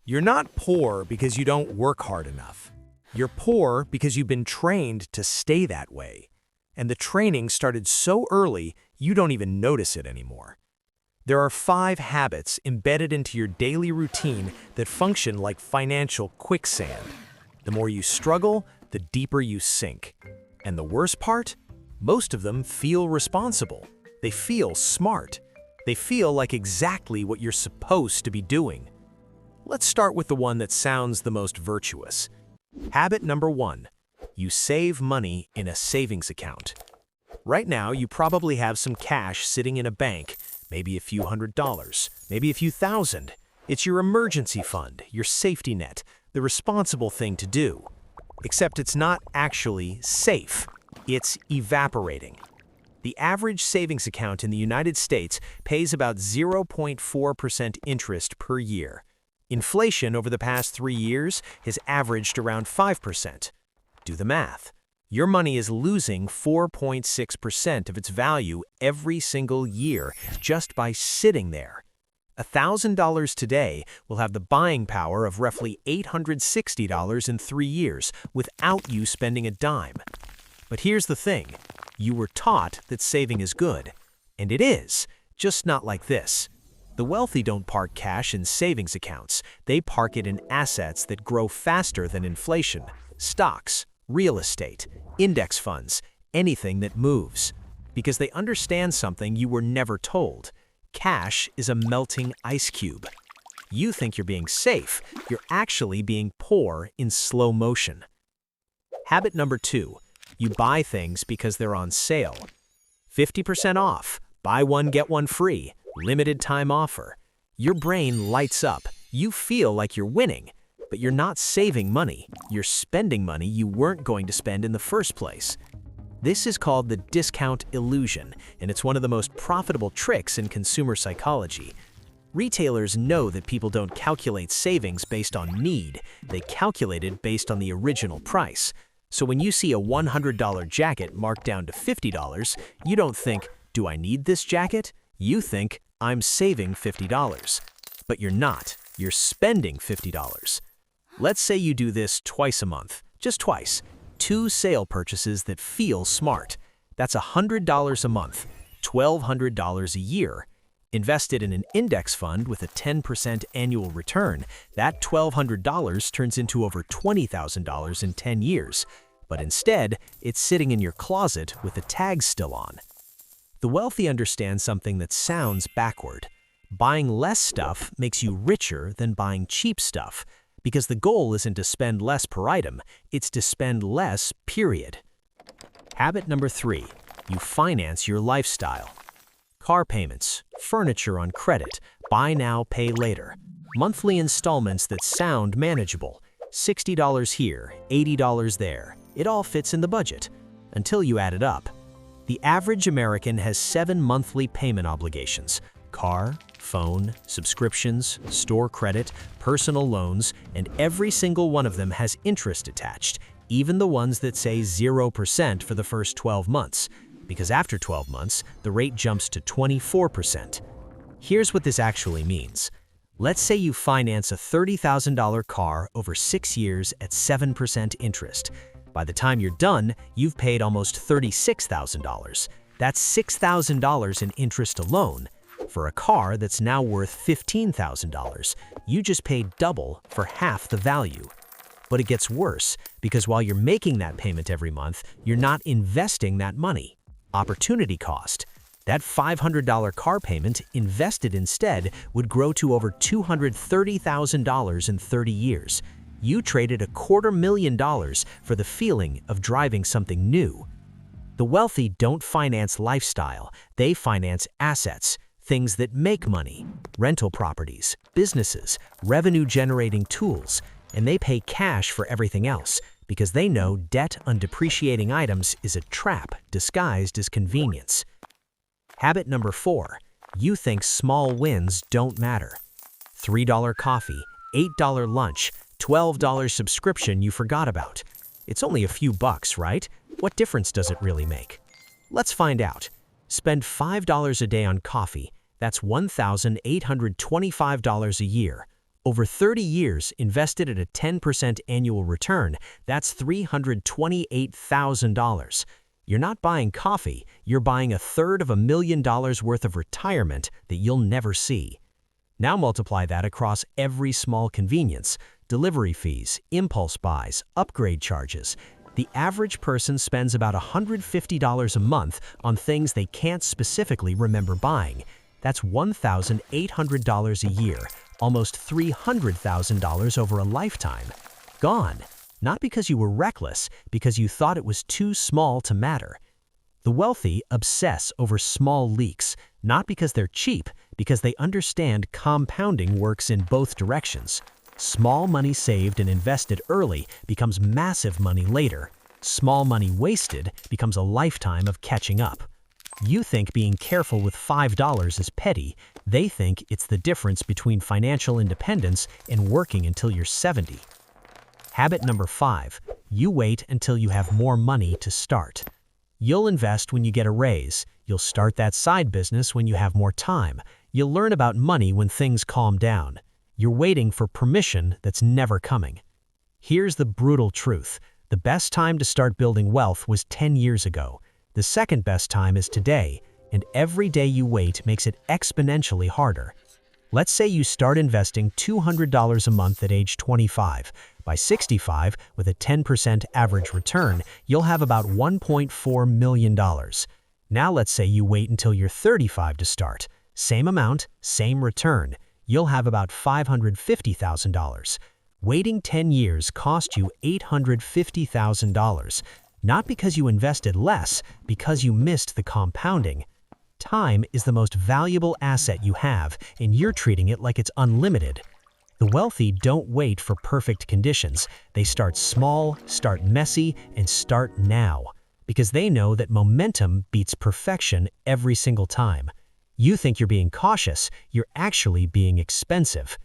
You're not poor because you don't work hard enough. You're poor because you've been trained to stay that way. And the training started so early, you don't even notice it anymore. There are 5 habits embedded into your daily routine that function like financial quicksand. The more you struggle, the deeper you sink. And the worst part? Most of them feel responsible. They feel smart. They feel like exactly what you're supposed to be doing. Let's start with the one that sounds the most virtuous. Habit number 1. You save money in a savings account. Right now, you probably have some cash sitting in a bank, maybe a few $100s, maybe a few thousand. It's your emergency fund, your safety net, the responsible thing to do. Except it's not actually safe. It's evaporating. The average savings account in the United States pays about 0.4% interest per year. Inflation over the past 3 years has averaged around 5%. Do the math. Your money is losing 4.6% of its value every single year just by sitting there. $1,000 today will have the buying power of roughly $860 in 3 years without you spending a dime. But here's the thing. You were taught that saving is good. And it is, just not like this. The wealthy don't park cash in savings accounts. They park it in assets that grow faster than inflation. Stocks, real estate, index funds, anything that moves. Because they understand something you were never told. Cash is a melting ice cube. You think you're being safe. You're actually being poor in slow motion. Habit number 2. You buy things because they're on sale. 50% off. Buy one, get one free. Limited time offer. Your brain lights up. You feel like you're winning, but you're not saving money. You're spending money you weren't going to spend in the first place. This is called the discount illusion, and it's one of the most profitable tricks in consumer psychology. Retailers know that people don't calculate savings based on need. They calculate it based on the original price. So when you see a $100 jacket marked down to $50, you don't think, "Do I need this jacket?" You think, "I'm saving $50. But you're not. You're spending $50. Let's say you do this twice a month, just twice. 2 sale purchases that feel smart. That's $100 a month, $1,200 a year. Invested in an index fund with a 10% annual return, that $1,200 turns into over $20,000 in 10 years. But instead, it's sitting in your closet with the tag still on. The wealthy understand something that sounds backward. Buying less stuff makes you richer than buying cheap stuff, because the goal isn't to spend less per item, it's to spend less, period. Habit number 3. You finance your lifestyle. Car payments, furniture on credit, buy now, pay later. Monthly installments that sound manageable. $60 here, $80 there. It all fits in the budget, until you add it up. The average American has 7 monthly payment obligations: car, phone, subscriptions, store credit, personal loans, and every single one of them has interest attached, even the ones that say 0% for the first 12 months, because after 12 months, the rate jumps to 24%. Here's what this actually means. Let's say you finance a $30,000 car over 6 years at 7% interest. By the time you're done, you've paid almost $36,000. That's $6,000 in interest alone. For a car that's now worth $15,000, you just paid double for half the value. But it gets worse, because while you're making that payment every month, you're not investing that money. Opportunity cost. That $500 car payment invested instead would grow to over $230,000 in 30 years. You traded $250,000 for the feeling of driving something new. The wealthy don't finance lifestyle, they finance assets, things that make money, rental properties, businesses, revenue-generating tools, and they pay cash for everything else because they know debt on depreciating items is a trap disguised as convenience. Habit number 4. You think small wins don't matter. $3 coffee, $8 lunch, $12 subscription you forgot about. It's only a few bucks, right? What difference does it really make? Let's find out. Spend $5 a day on coffee. That's $1,825 a year. Over 30 years, invested at a 10% annual return, that's $328,000. You're not buying coffee, you're buying $250,000 worth of retirement that you'll never see. Now multiply that across every small convenience, delivery fees, impulse buys, upgrade charges. The average person spends about $150 a month on things they can't specifically remember buying. That's $1,800 a year, almost $300,000 over a lifetime. Gone. Not because you were reckless, because you thought it was too small to matter. The wealthy obsess over small leaks, not because they're cheap, because they understand compounding works in both directions. Small money saved and invested early becomes massive money later. Small money wasted becomes a lifetime of catching up. You think being careful with $5 is petty. They think it's the difference between financial independence and working until you're 70. Habit number 5. You wait until you have more money to start. You'll invest when you get a raise. You'll start that side business when you have more time. You'll learn about money when things calm down. You're waiting for permission that's never coming. Here's the brutal truth. The best time to start building wealth was 10 years ago. The second best time is today, and every day you wait makes it exponentially harder. Let's say you start investing $200 a month at age 25. By 65, with a 10% average return, you'll have about $1.4 million. Now let's say you wait until you're 35 to start. Same amount, same return. You'll have about $550,000. Waiting 10 years cost you $850,000. Not because you invested less, because you missed the compounding. Time is the most valuable asset you have, and you're treating it like it's unlimited. The wealthy don't wait for perfect conditions. They start small, start messy, and start now. Because they know that momentum beats perfection every single time. You think you're being cautious, you're actually being expensive.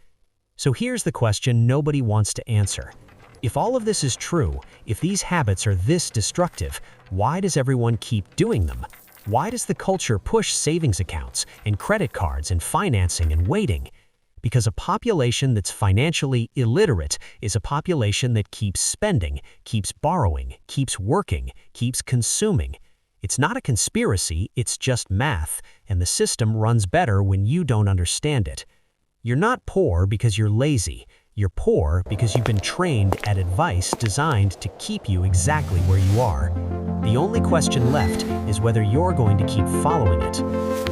So here's the question nobody wants to answer. If all of this is true, if these habits are this destructive, why does everyone keep doing them? Why does the culture push savings accounts and credit cards and financing and waiting? Because a population that's financially illiterate is a population that keeps spending, keeps borrowing, keeps working, keeps consuming. It's not a conspiracy, it's just math, and the system runs better when you don't understand it. You're not poor because you're lazy. You're poor because you've been trained at advice designed to keep you exactly where you are. The only question left is whether you're going to keep following it.